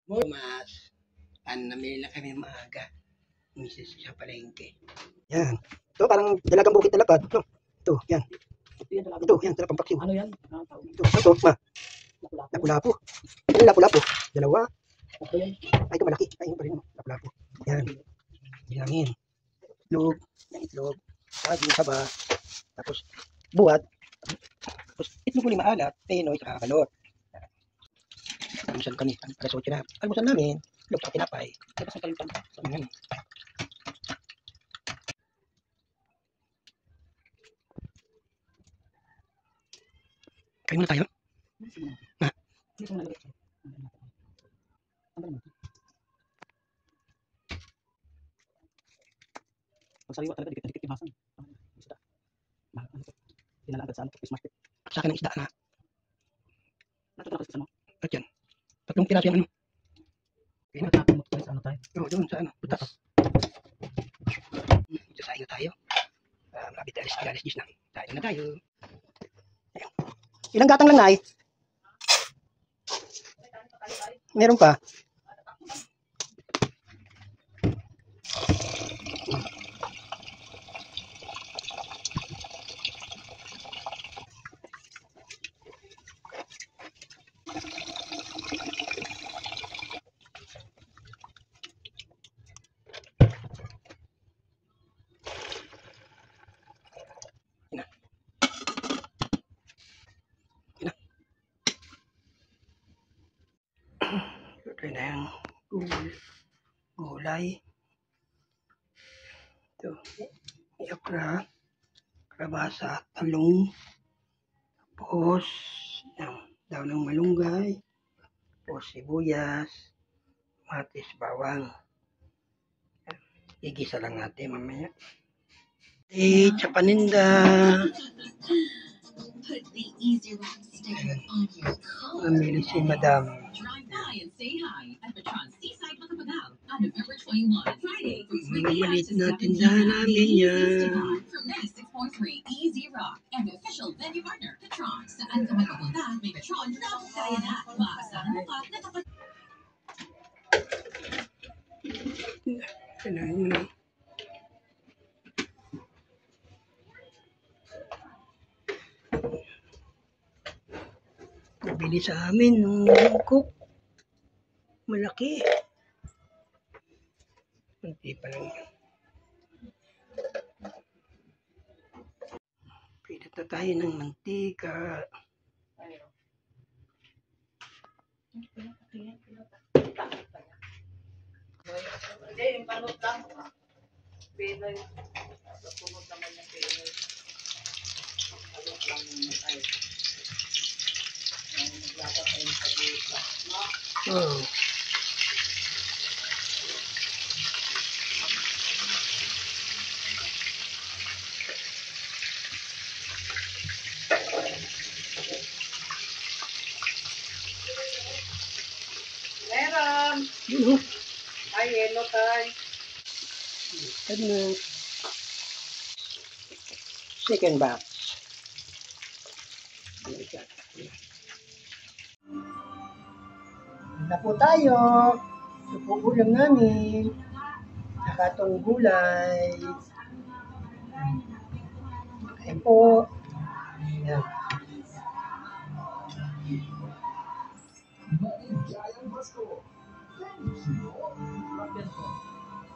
Mas, namili na kami maaga. Misis sa palengke. Yan. Ito parang dalagang bukit na lapad. No? Ito, yan. Ito, yan, dalagang paksiw. Ano yan? Ito, ma. Lapu-lapu. Ito yung lapu-lapu. Dalawa. Ay, ito malaki. Ay, ito pa rin. Lapu-lapu. Yan. Bilangin. Itlog. Yan, itlog. Saging, saba. Tapos, buwat. Tapos, itlog ulit maalat. Penoy, saka kalot. Almusal kami. Alas 8 na. Almusal namin. Itlog sa tinapay. Tapos, ang kalimutan. Yan. Kain muna tayo. Ha? Pagsariwa talaga, dikit-dikit yung hasan. Isda. Dinala agad sa fish market. Sa akin ang isda na. Natutunan kasi sa ano? At yan. 3 piraso yung ano. Matapang mo sa ano tayo? Oo, doon sa ano. Butas. Sasayo tayo. Malapit alis 10 na. Tayo na tayo. Ayun. Ilang gatang lang, Nay? Meron pa. Ito na yung gulay. Ito. Okra. Kalabasa. Talong. Tapos, yung daw ng malunggay. Tapos sibuyas. Matis, bawang. Igisa lang natin mamaya. Sa paninda. Mamili si Madam. Maliit na tindahan namin yan. Nabili sa amin ng cook. Malaki. Hindi pa lang yan. Pilit na tayo ng mantika. Hindi, yung panot lang. Pinoy. Punot naman yung Pinoy. Panot lang muna tayo. Naglata tayo sa dito. No? Oh. Meron! Yun, oh. Ay, yellow tayo. Ano? Second batch. Na po tayo. Ito po ulam namin. Saka itong gulay. Ayan po. Ayan.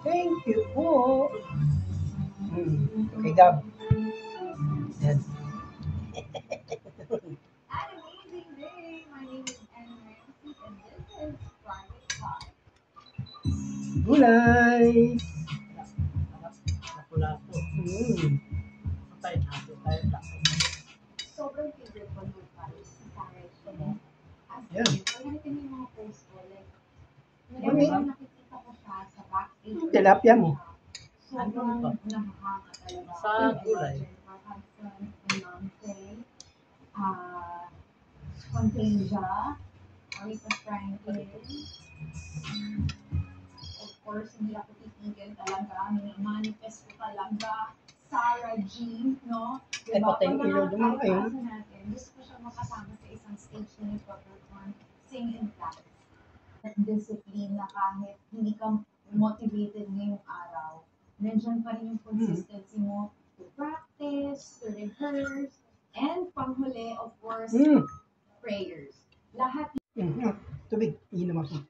Thank you po. Okay, Gab. Ayan. Gulay. Lapu-lapu. Tayo natin. Tayo lang. Sobrang favorite ko yung price sa carriage. Yan. Kaya natin yung mga post ko. Like, Mami. nakikita ko siya sa backstage. Tilapia mo. Sobrang nakakanga talaga. Sa gulay. Spontaneja. Aretha Franklin. Of course, hindi ako titigil talaga. Manifest ko talaga. Sarah G, no? Ay, patay yung ilaw doon, ay. Gusto ko siya makasama sa isang stage na nagpa-perform, sing and dance. discipline na kahit hindi ka motivated ngayong araw, nandiyan pa rin yung consistency mo to practice, to rehearse, and panghuli, of course, prayers. Lahat Tubig. Iinom ako.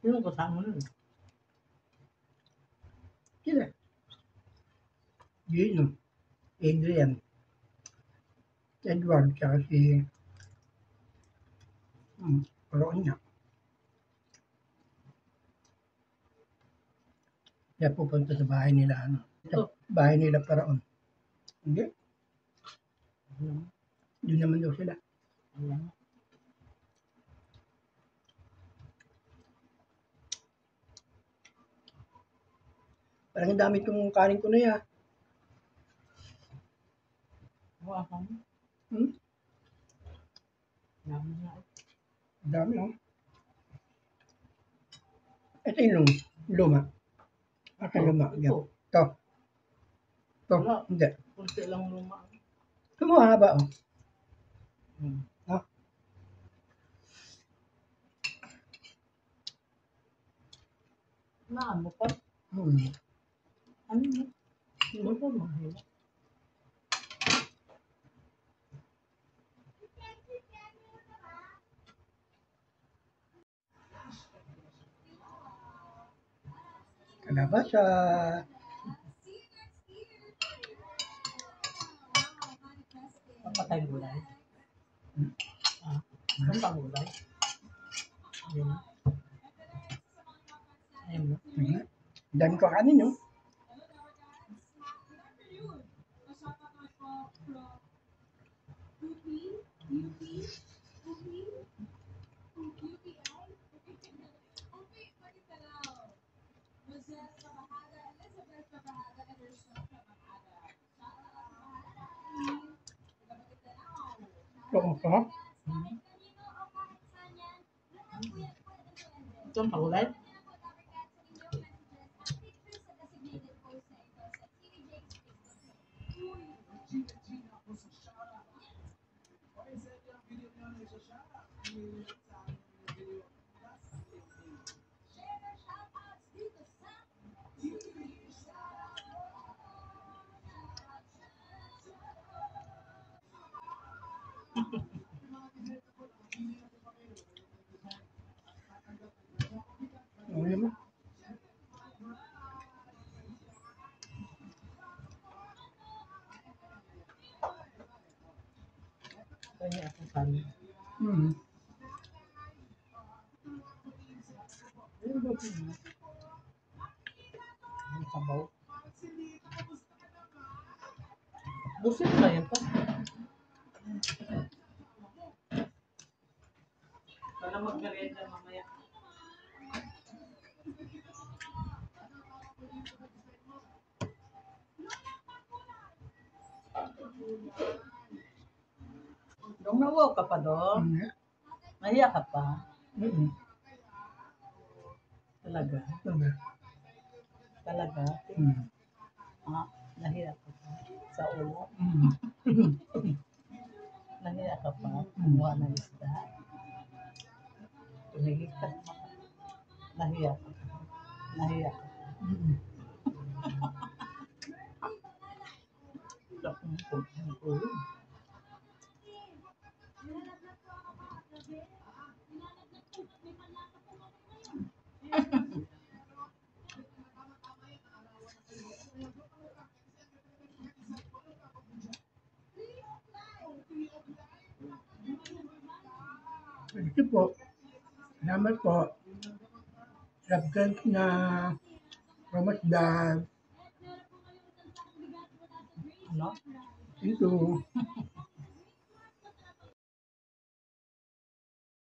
Sino kasama nun? Sila. Gino. Adrian. Edward. Tsaka si Roon niya. Kaya pupunta sa bahay nila. Sa bahay nila Paraon. Hindi. Doon naman daw sila. Parang ang dami itong kanin ko na yan. Wala kang. Dami na. Ang dami, oh. Ito yung luma. Ito yung luma. Yan. Ito. Ito. Wala. Hindi. Kunti lang luma. Ito mo haba, oh. Ha? Naan mo pa? Ano mo? Ano pa mahirap? Kalabasa. Papatay mo gulay? Ano pang gulay? Ayun. Ayun mo. Dami ko kanin, oh. Ito, masarap. Ito ang pagulay? Ano naman? Kanya akong kanin. Ayun ba ito mo? Ang sabaw. Busit na yan pa. Para mag-merienda mamaya. Dong nawaw ka pa doon? Nahiya ka pa? Talaga? Talaga? Nahiya ka pa? Sa ulo? Nahiya ka pa? Kumuha ng isda? Tumigil ka. Nahiya ka pa? Nahiya ka pa? Ulo. Ito po. Salamat po. Subscribe na Ramasdan. No? Thank you.